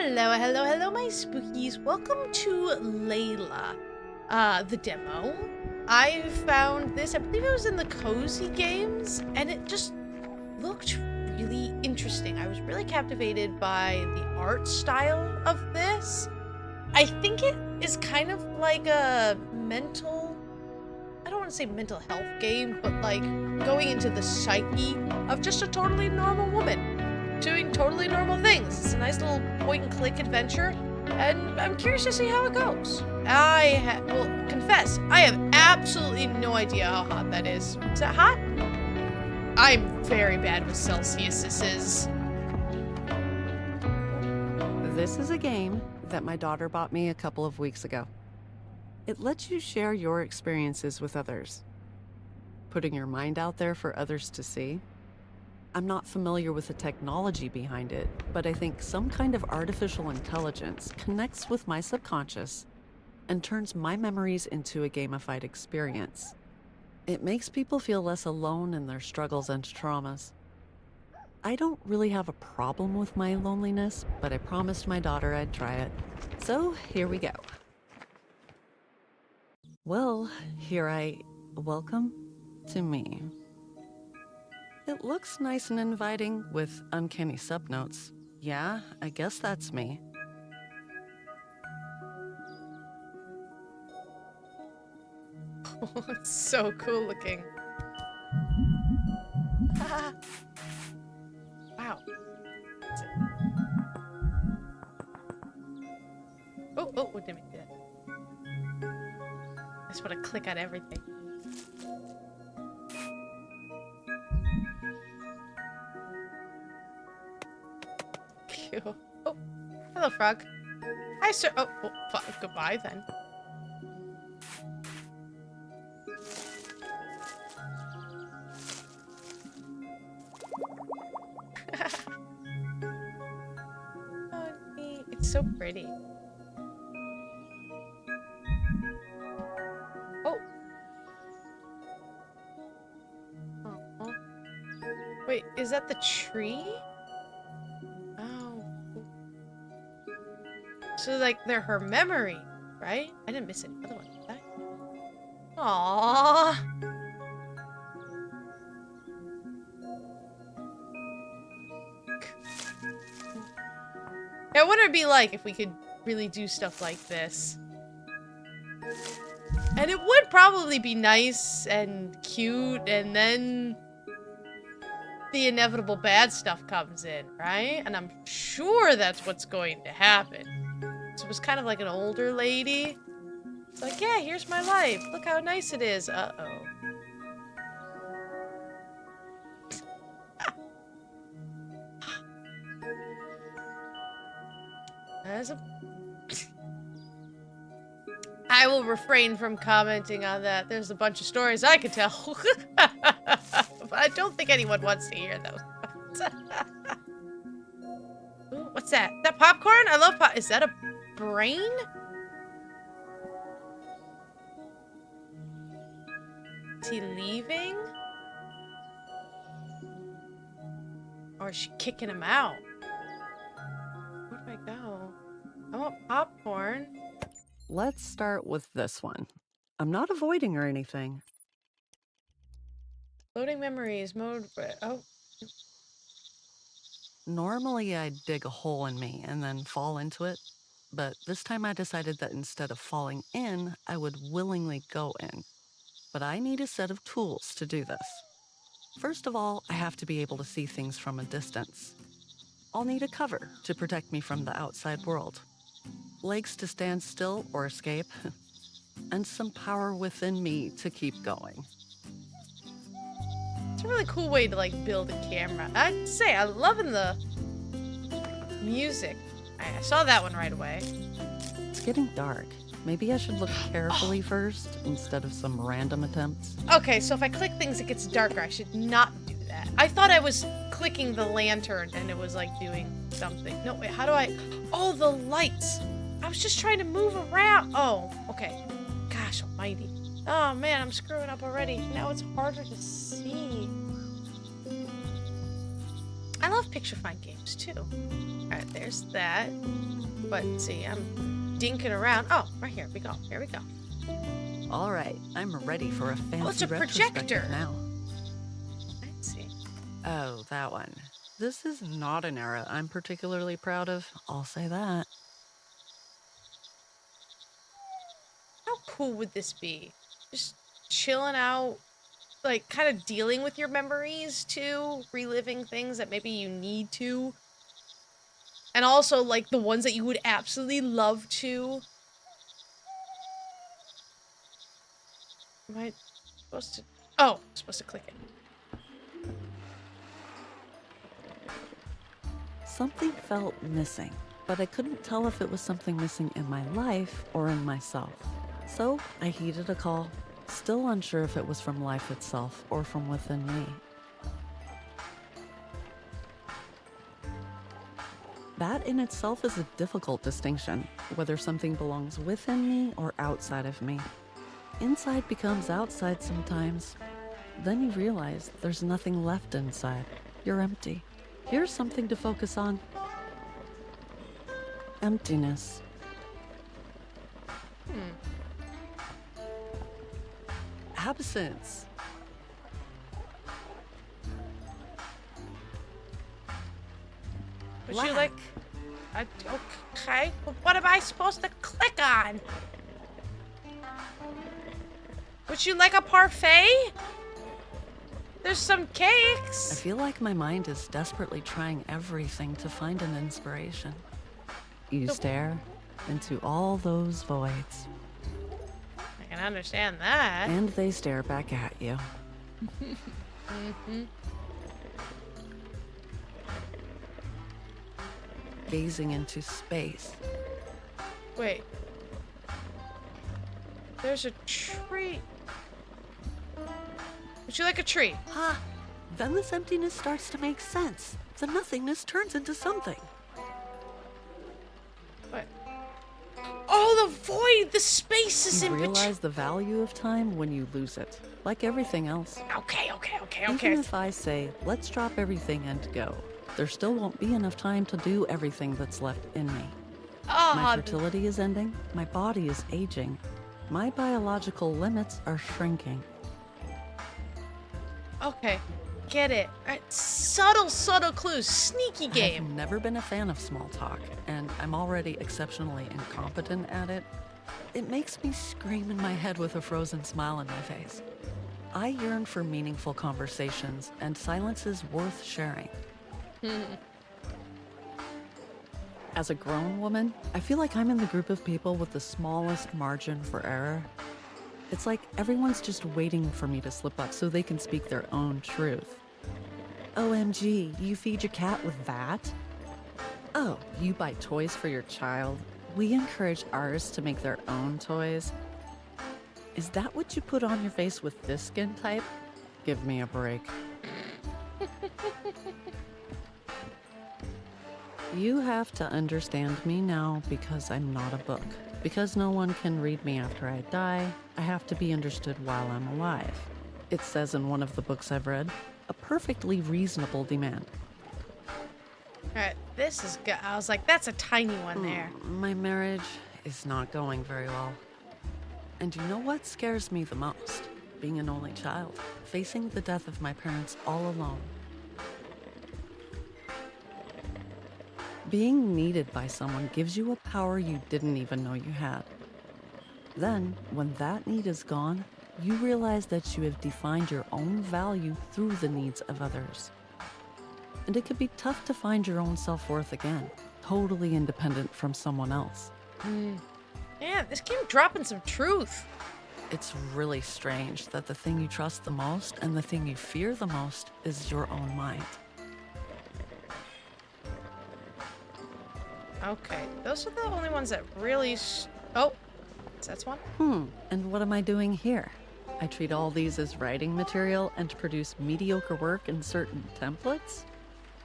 Hello, hello, hello, my spookies. Welcome to Leila, the demo. I found this, I believe it was in the Cozy Games, and it just looked really interesting. I was really captivated by the art style of this. I think it is kind of like a I don't want to say mental health game, but like going into the psyche of just a totally normal woman doing totally normal things. It's a nice little point-and-click adventure, and I'm curious to see how it goes. I will confess, I have absolutely no idea how hot that is. Is that hot? I'm very bad with Celsiuses. This is a game that my daughter bought me a couple of weeks ago. It lets you share your experiences with others, putting your mind out there for others to see. I'm not familiar with the technology behind it, but I think some kind of artificial intelligence connects with my subconscious and turns my memories into a gamified experience. It makes people feel less alone in their struggles and traumas. I don't really have a problem with my loneliness, but I promised my daughter I'd try it. So here we go. Well, welcome to me. It looks nice and inviting with uncanny subnotes. Yeah, I guess that's me. It's so cool looking. Wow. What did we do? I just want to click on everything. Cute. Oh, hello, frog. Hi, sir. Oh, goodbye then. Oh, neat. It's so pretty. Oh. Aw. Wait, is that the tree? Oh. So, like, they're her memory, right? I didn't miss any other ones, did I? Aww. I wonder what it'd be like if we could really do stuff like this. And it would probably be nice and cute, and then the inevitable bad stuff comes in, right? And I'm sure that's what's going to happen. So it was kind of like an older lady. It's like, yeah, here's my life. Look how nice it is. Uh-oh. I will refrain from commenting on that. There's a bunch of stories I could tell. But I don't think anyone wants to hear those. Ooh, what's that? That popcorn? I love pop. Is that a brain? Is he leaving? Or is she kicking him out? Where do I go? I want popcorn. Let's start with this one. I'm not avoiding or anything. Loading memories, mode. Oh. Normally, I'd dig a hole in me and then fall into it, but this time I decided that instead of falling in, I would willingly go in. But I need a set of tools to do this. First of all, I have to be able to see things from a distance. I'll need a cover to protect me from the outside world, legs to stand still or escape, and some power within me to keep going. It's a really cool way to, like, build a camera. I have to say, I'm loving the music. I saw that one right away. It's getting dark. Maybe I should look carefully first instead of some random attempts. Okay, so if I click things, it gets darker. I should not do that. I thought I was clicking the lantern and it was, like, doing something. No, wait, how do I... Oh, the lights. I was just trying to move around. Oh, okay. Gosh almighty. Oh, man, I'm screwing up already. Now it's harder to see. I love picture find games too. Alright, there's that. But see, I'm dinking around. Oh, right here we go. Here we go. All right, I'm ready for a fancy Oh, it's a retrospective projector. now. Let's see. Oh, that one. This is not an era I'm particularly proud of, I'll say that. How cool would this be? Just chilling out, like kind of dealing with your memories too, reliving things that maybe you need to. And also like the ones that you would absolutely love to. Am I supposed to? Oh, I'm supposed to click it. Something felt missing, but I couldn't tell if it was something missing in my life or in myself. So I heeded a call, still unsure if it was from life itself or from within me. That in itself is a difficult distinction, whether something belongs within me or outside of me. Inside becomes outside sometimes. Then you realize there's nothing left inside. You're empty. Here's something to focus on. Emptiness. Absence. Would you like? Okay. Well, what am I supposed to click on? Would you like a parfait? There's some I cakes. feel like my mind is desperately trying everything to find an inspiration. You stare into all those voids, I can understand that. and they stare back at you. Gazing into space. Wait. There's a tree. Would you like a tree? Ah, then this emptiness starts to make sense. The nothingness turns into something. What? Oh, the void! The space is You in between. realize the value of time when you lose it, like everything else. Okay. Even if I say, let's drop everything and go, there still won't be enough time to do everything that's left in me. My Oh, fertility is ending, my body is aging, my biological limits are shrinking. okay. Get it. Alright, subtle clues. Sneaky game. I've never been a fan of small talk, and I'm already exceptionally incompetent at it. It makes me scream in my head with a frozen smile on my face. I yearn for meaningful conversations and silences worth sharing. As a grown woman, I feel like I'm in the group of people with the smallest margin for error. It's like everyone's just waiting for me to slip up so they can speak their own truth. OMG, you feed your cat with that? Oh, you buy toys for your child? We encourage ours to make their own toys. Is that what you put on your face with this skin type? Give me a break. You have to understand me now because I'm not a book. Because no one can read me after I die, I have to be understood while I'm alive. It says in one of the books I've read, a perfectly reasonable demand. Alright, this is good. I was like, that's a tiny one there. My marriage is not going very well. And you know what scares me the most? Being an only child, facing the death of my parents all alone. Being needed by someone gives you a power you didn't even know you had. Then, when that need is gone, you realize that you have defined your own value through the needs of others. And it can be tough to find your own self-worth again, totally independent from someone else. Yeah, this game dropping some truth. It's really strange that the thing you trust the most and the thing you fear the most is your own mind. Okay, those are the only ones that really. Oh, that's one. And what am I doing here? I treat all these as writing material and produce mediocre work in certain templates?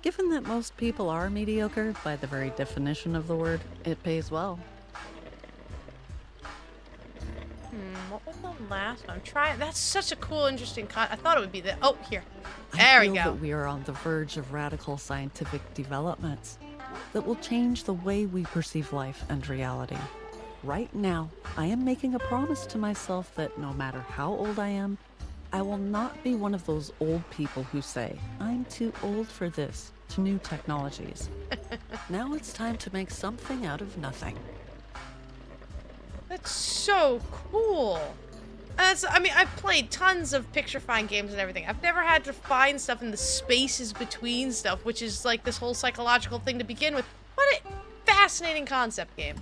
Given that most people are mediocre by the very definition of the word, it pays well. What was the last one? I'm trying. That's such a cool, interesting I thought it would be the. Oh, here. I There we feel go. that we are on the verge of radical scientific developments that will change the way we perceive life and reality. Right now, I am making a promise to myself that no matter how old I am, I will not be one of those old people who say, I'm too old for this, to new technologies. Now it's time to make something out of nothing. That's so cool. I mean, I've played tons of picture-find games and everything. I've never had to find stuff in the spaces between stuff, which is like this whole psychological thing to begin with. What a fascinating concept game.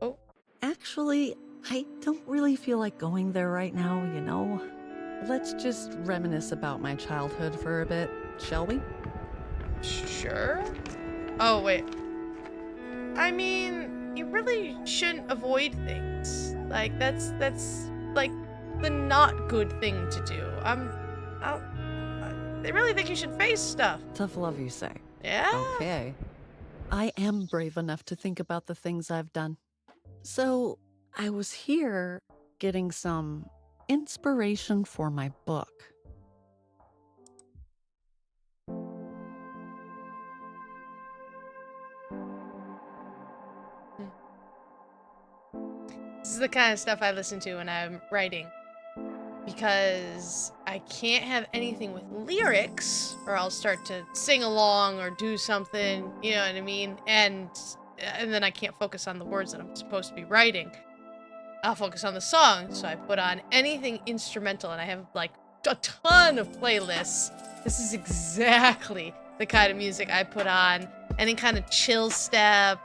Oh. Actually, I don't really feel like going there right now, you know? Let's just reminisce about my childhood for a bit, shall we? Sure. Oh, wait. I mean, you really shouldn't avoid things. Like, that's like the not good thing to do. They really think you should face stuff. Tough love, you say. Yeah? Okay. I am brave enough to think about the things I've done. So, I was here getting some inspiration for my book. This is the kind of stuff I listen to when I'm writing. Because I can't have anything with lyrics, or I'll start to sing along or do something, you know what I mean? And then I can't focus on the words that I'm supposed to be writing. I'll focus on the song, so I put on anything instrumental, and I have like a ton of playlists. This is exactly the kind of music I put on. Any kind of chill step,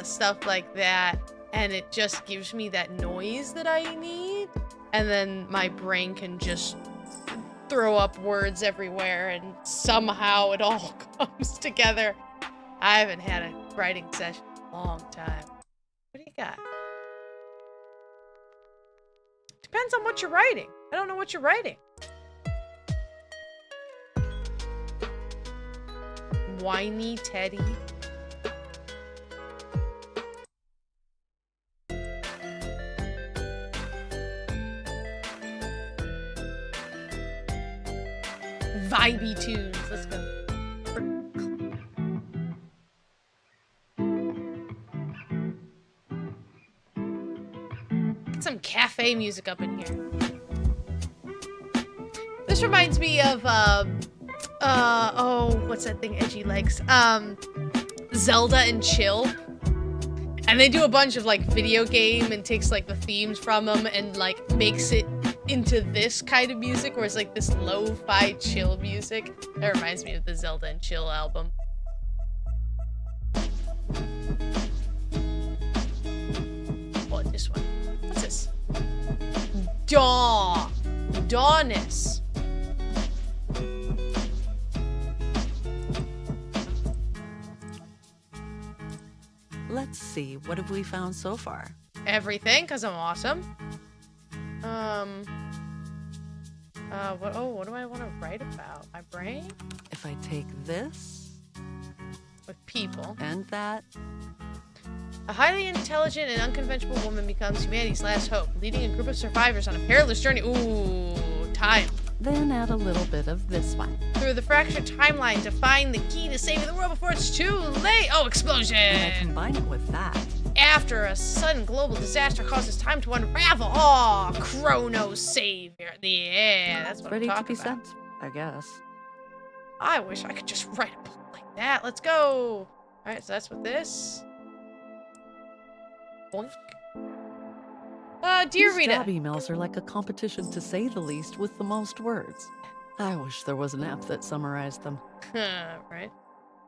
stuff like that. And it just gives me that noise that I need. And then my brain can just throw up words everywhere, and somehow it all comes together. I haven't had a writing session in a long time. What do you got? Depends on what you're writing. I don't know what you're writing. Whiny Teddy. Vibey tunes. Let's go. Get some cafe music up in here. This reminds me of oh, what's that thing Edgy likes? Zelda and Chill. And they do a bunch of like video game and takes like the themes from them and like makes it into this kind of music where it's like this lo-fi chill music. That reminds me of the Zelda and Chill album. Oh, this one. What's this? Dawnness. Let's see, what have we found so far? Everything, because I'm awesome. What do I want to write about? My brain? If I take this With people. and that, A highly intelligent and unconventional woman becomes humanity's last hope, leading a group of survivors on a perilous journey. Ooh, time. then add a little bit of this one. Through the fractured timeline to find the key to saving the world before it's too late. Oh, explosion! And I combine it with that. After a sudden global disaster causes time to unravel. Oh, Chrono Savior. Yeah, that's what Ready I'm to talking be about. sent, I guess. I wish I could just write a book like that. Let's go. Alright, so that's with this. Boink. Dear These Rita. job emails are like a competition, to say the least, with the most words. I wish there was an app that summarized them. Right.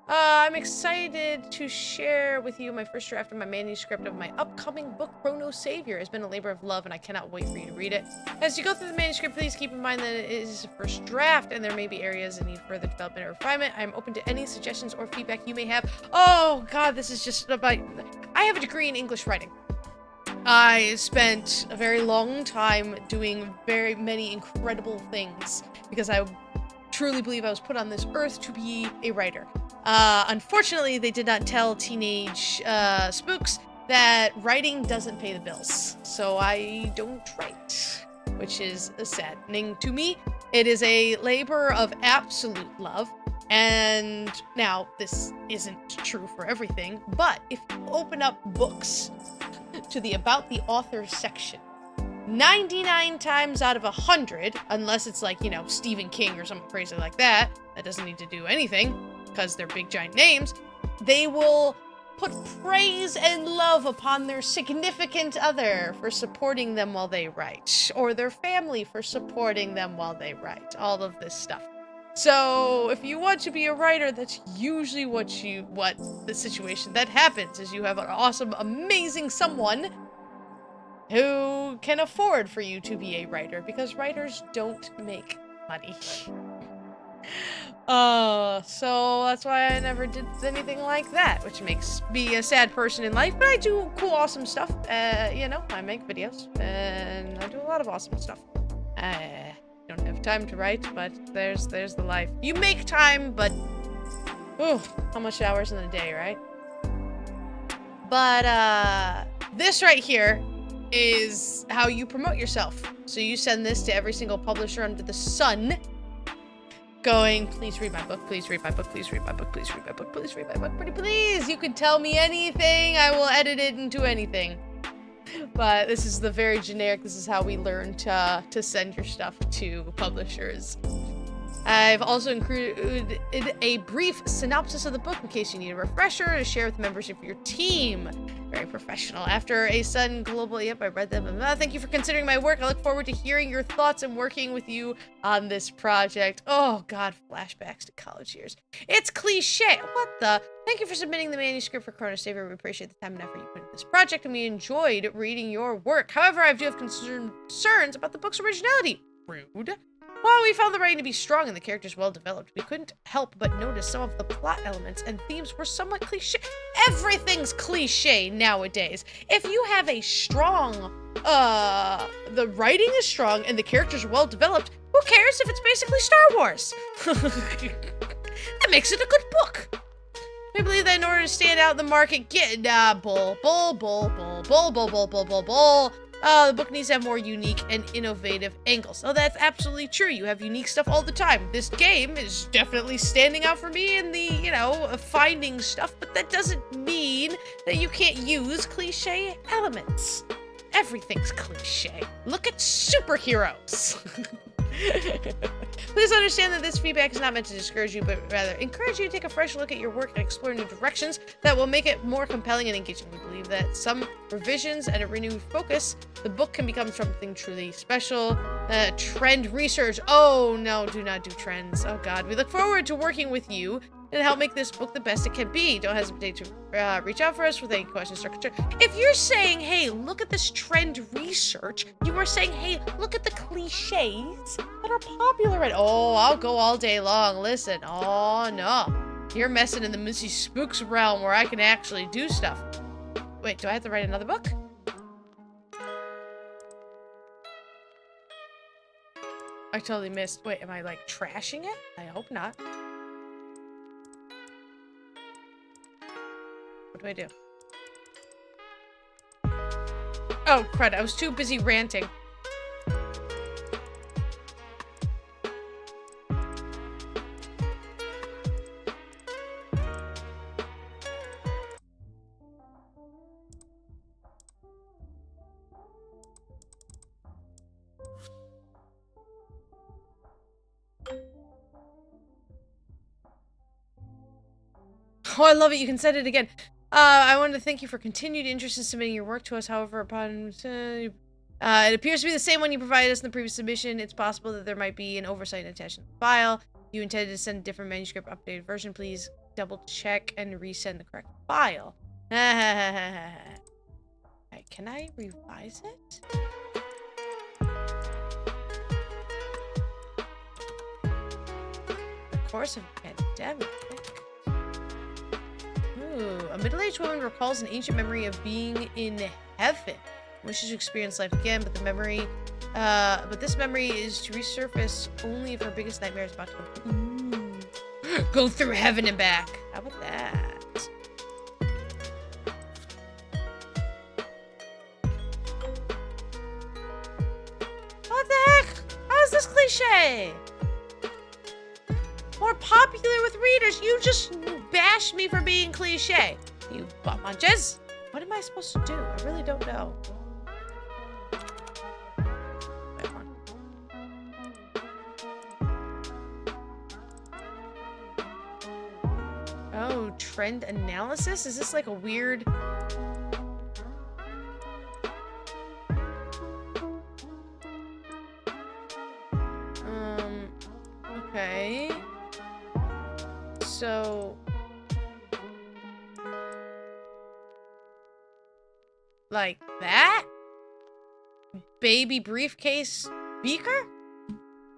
I'm excited to share with you my first draft of my manuscript of my upcoming book, Chrono Savior. It's been a labor of love, and I cannot wait for you to read it. As you go through the manuscript, please keep in mind that it is a first draft, and there may be areas that need further development or refinement. I'm open to any suggestions or feedback you may have. Oh, God, this is just about... I have a degree in English writing. I spent a very long time doing very many incredible things because I truly believe I was put on this earth to be a writer. Unfortunately, they did not tell teenage spooks that writing doesn't pay the bills, so I don't write, which is saddening to me. It is a labor of absolute love, and now this isn't true for everything, but if you open up books to the About the Author section, 99 times out of 100, unless it's like, you know, Stephen King or something crazy like that doesn't need to do anything because they're big giant names, they will put praise and love upon their significant other for supporting them while they write, or their family for supporting them while they write, all of this stuff. So if you want to be a writer, that's usually what the situation that happens is you have an awesome, amazing someone who can afford for you to be a writer, because writers don't make money. So that's why I never did anything like that, which makes me a sad person in life, but I do cool, awesome stuff. You know, I make videos, and I do a lot of awesome stuff. I don't have time to write, but there's the life. You make time, but, ooh, how much hours in a day, right? But, this right here is how you promote yourself. So you send this to every single publisher under the sun, going, please read my book, please read my book, please read my book, please read my book, please read my book, pretty please. You can tell me anything, I will edit it into anything. But this is the very generic, this is how we learn to send your stuff to publishers. I've also included a brief synopsis of the book in case you need a refresher to share with members of your team. Very professional. After a sudden global, yep, I read them. Thank you for considering my work. I look forward to hearing your thoughts and working with you on this project. Oh God, flashbacks to college years. It's cliche. What the? Thank you for submitting the manuscript for Chrono Saver. We appreciate the time and effort you put into this project, and we enjoyed reading your work. However, I do have concerns about the book's originality. Rude. While we found the writing to be strong and the characters well developed, we couldn't help but notice some of the plot elements and themes were somewhat cliche. Everything's cliche nowadays. If you have a strong, the writing is strong and the characters are well developed, who cares if it's basically Star Wars? That makes it a good book. I believe that in order to stand out in the market, bull. The book needs to have more unique and innovative angles. Oh, that's absolutely true. You have unique stuff all the time. This game is definitely standing out for me in the, you know, finding stuff, but that doesn't mean that you can't use cliche elements. Everything's cliche. Look at superheroes. Please understand that this feedback is not meant to discourage you, but rather encourage you to take a fresh look at your work and explore new directions that will make it more compelling and engaging. We believe that some revisions and a renewed focus, the book can become something truly special. Trend research. Oh no, do not do trends. Oh God, we look forward to working with you and help make this book the best it can be. Don't hesitate to reach out for us with any questions or concerns. If you're saying, hey, look at this trend research, you are saying, hey, look at the cliches that are popular. And oh, I'll go all day long. Listen, oh no, you're messing in the Missy Spooks realm where I can actually do stuff. Wait, do I have to write another book? I totally missed. Wait, am I like trashing it? I hope not. What do I do? Oh, crud. I was too busy ranting. Oh, I love it. You can send it again. I wanted to thank you for continued interest in submitting your work to us. However, upon it appears to be the same one you provided us in the previous submission. It's possible that there might be an oversight attached to the file. You intended to send a different manuscript updated version. Please double check and resend the correct file. Alright, can I revise it? The course of pandemic. Ooh, a middle-aged woman recalls an ancient memory of being in heaven. Wishes to experience life again, but this memory is to resurface only if her biggest nightmare is about to come. Ooh. Go through heaven and back. How about that? this cliche? More popular with readers. You just bashed me for being cliche. You butt munches. What am I supposed to do? I really don't know. Oh, trend analysis? Is this like a weird... Okay. So... like that? Baby briefcase beaker?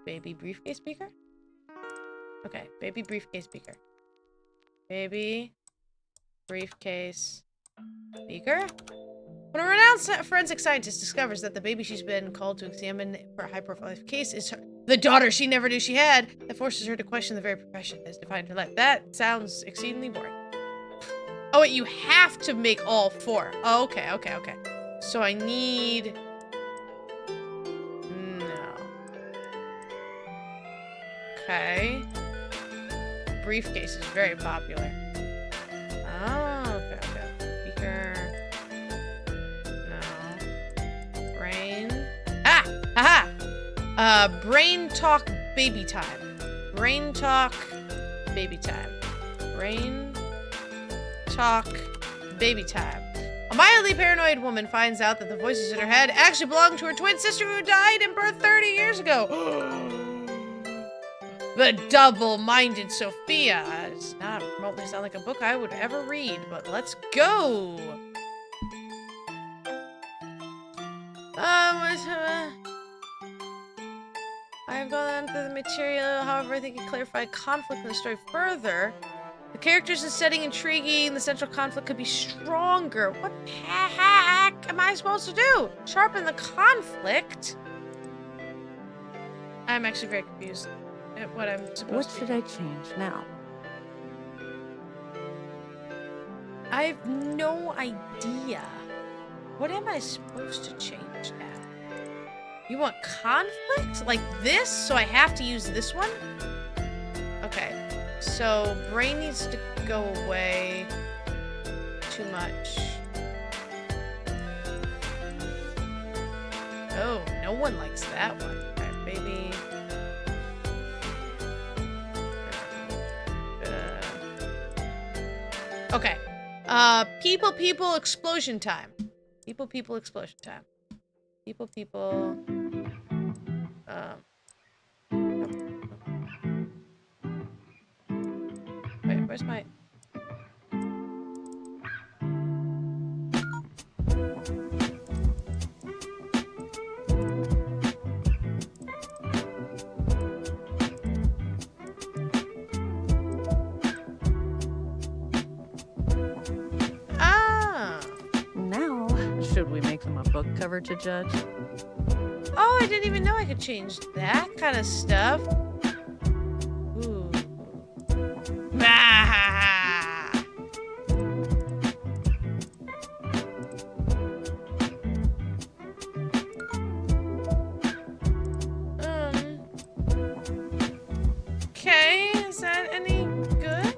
Baby briefcase beaker? Okay, baby briefcase beaker. Baby briefcase beaker? When a renowned forensic scientist discovers that the baby she's been called to examine for a high-profile case is the daughter she never knew she had, that forces her to question the very profession that has defined her life. That sounds exceedingly boring. Oh, wait, you have to make all 4. Oh, okay. So I need... no. Okay. Briefcase is very popular. Oh, okay. Beaker. No. Brain. Ah! Haha! Brain talk baby time. Brain talk baby time. Brain talk baby time. A mildly paranoid woman finds out that the voices in her head actually belong to her twin sister who died in birth 30 years ago. The double-minded Sophia. Does not remotely sound like a book I would ever read, but let's go. I have gone on through the material, however, I think it clarified conflict in the story further. The characters and setting intriguing, the central conflict could be stronger. What the heck am I supposed to do? Sharpen the conflict? I'm actually very confused at what I'm supposed to do. What should I change now? I have no idea. What am I supposed to change now? You want conflict? Like this? So I have to use this one? Okay. So brain needs to go away. Too much. Oh, no one likes that one. Alright, baby. Okay. People, explosion time. People, explosion time. People. Wait, where's my... Now, should we make them a book cover to judge? Oh, I didn't even know I could change that kind of stuff. Ooh. Ah! Okay, is that any good?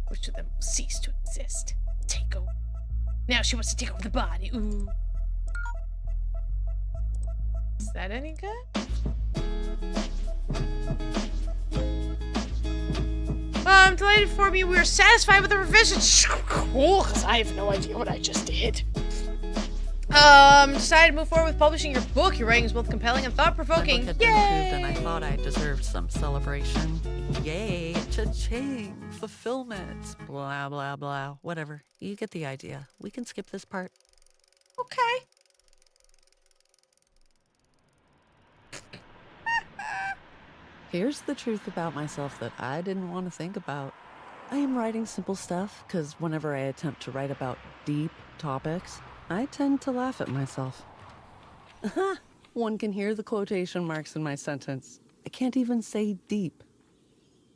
Which of them will cease to exist? Take over. Now she wants to take over the body. Ooh. Is that any good? I'm delighted to inform you we are satisfied with the revisions. Cool, because I have no idea what I just did. Decided to move forward with publishing your book. Your writing is both compelling and thought-provoking. My book had been approved, and I thought I deserved some celebration. Yay! Cha-ching! Fulfillment! Blah, blah, blah. Whatever. You get the idea. We can skip this part. Okay. Here's the truth about myself that I didn't want to think about. I am writing simple stuff because whenever I attempt to write about deep topics, I tend to laugh at myself. One can hear the quotation marks in my sentence. I can't even say deep.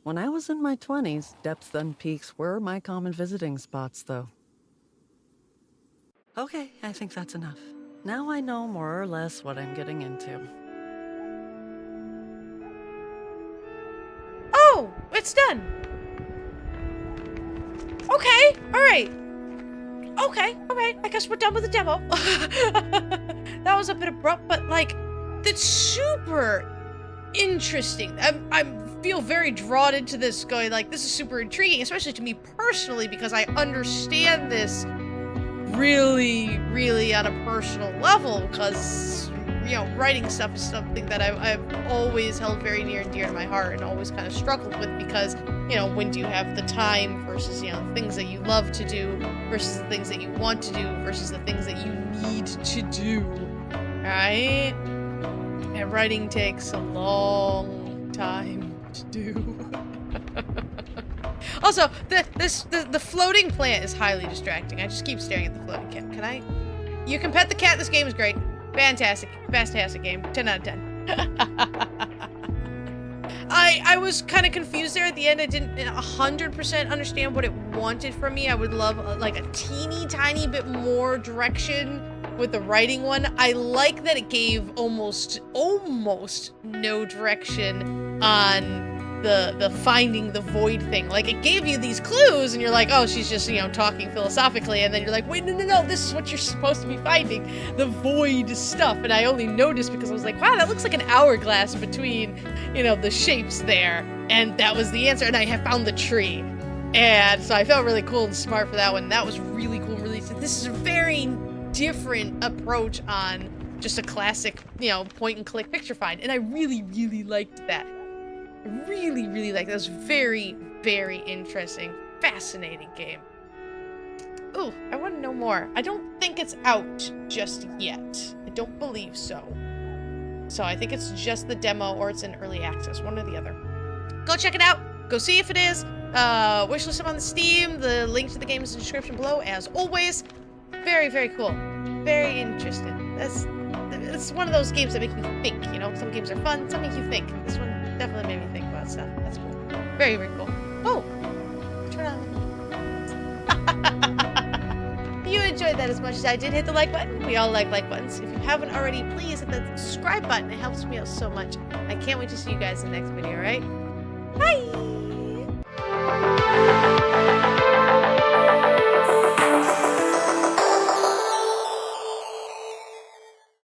When I was in my 20s, depths and peaks were my common visiting spots, though. Okay, I think that's enough. Now I know more or less what I'm getting into. Oh, it's done. Okay, all right. Okay, I guess we're done with the demo. That was a bit abrupt, but like, that's super interesting. I feel very drawn into this, going like, this is super intriguing, especially to me personally, because I understand this really, really on a personal level, because, you know, writing stuff is something that I've always held very near and dear to my heart and always kind of struggled with, because, you know, when do you have the time versus, you know, things that you love to do versus the things that you want to do versus the things that you need to do, right? And writing takes a long time to do. Also, the floating plant is highly distracting. I just keep staring at the floating cat. Can I? You can pet the cat. This game is great. Fantastic. Fantastic game. 10 out of 10. I was kind of confused there at the end. I didn't 100% understand what it wanted from me. I would love like a teeny tiny bit more direction with the writing one. I like that it gave almost no direction on the finding the void thing. Like, it gave you these clues and you're like, oh, she's just, you know, talking philosophically, and then you're like, wait, no, this is what you're supposed to be finding, the void stuff. And I only noticed because I was like, wow, that looks like an hourglass between, you know, the shapes there, and that was the answer, and I have found the tree. And so I felt really cool and smart for that one. That was really cool and really, this is a very different approach on just a classic, you know, point and click picture find, and I really liked that. Really like that. It was very interesting, fascinating game. Ooh, I want to know more. I don't think it's out just yet. I don't believe so. So I think it's just the demo or it's in early access, one or the other. Go check it out. Go see if it is. Wishlist them on the Steam. The link to the game is in the description below, as always. Very cool. Very interesting. It's one of those games that make you think, you know? Some games are fun, some make you think. This one definitely made me think about stuff. That's cool. Very cool. Oh! Turn on. If you enjoyed that as much as I did, hit the like button. We all like buttons. If you haven't already, please hit that subscribe button. It helps me out so much. I can't wait to see you guys in the next video, alright? Bye!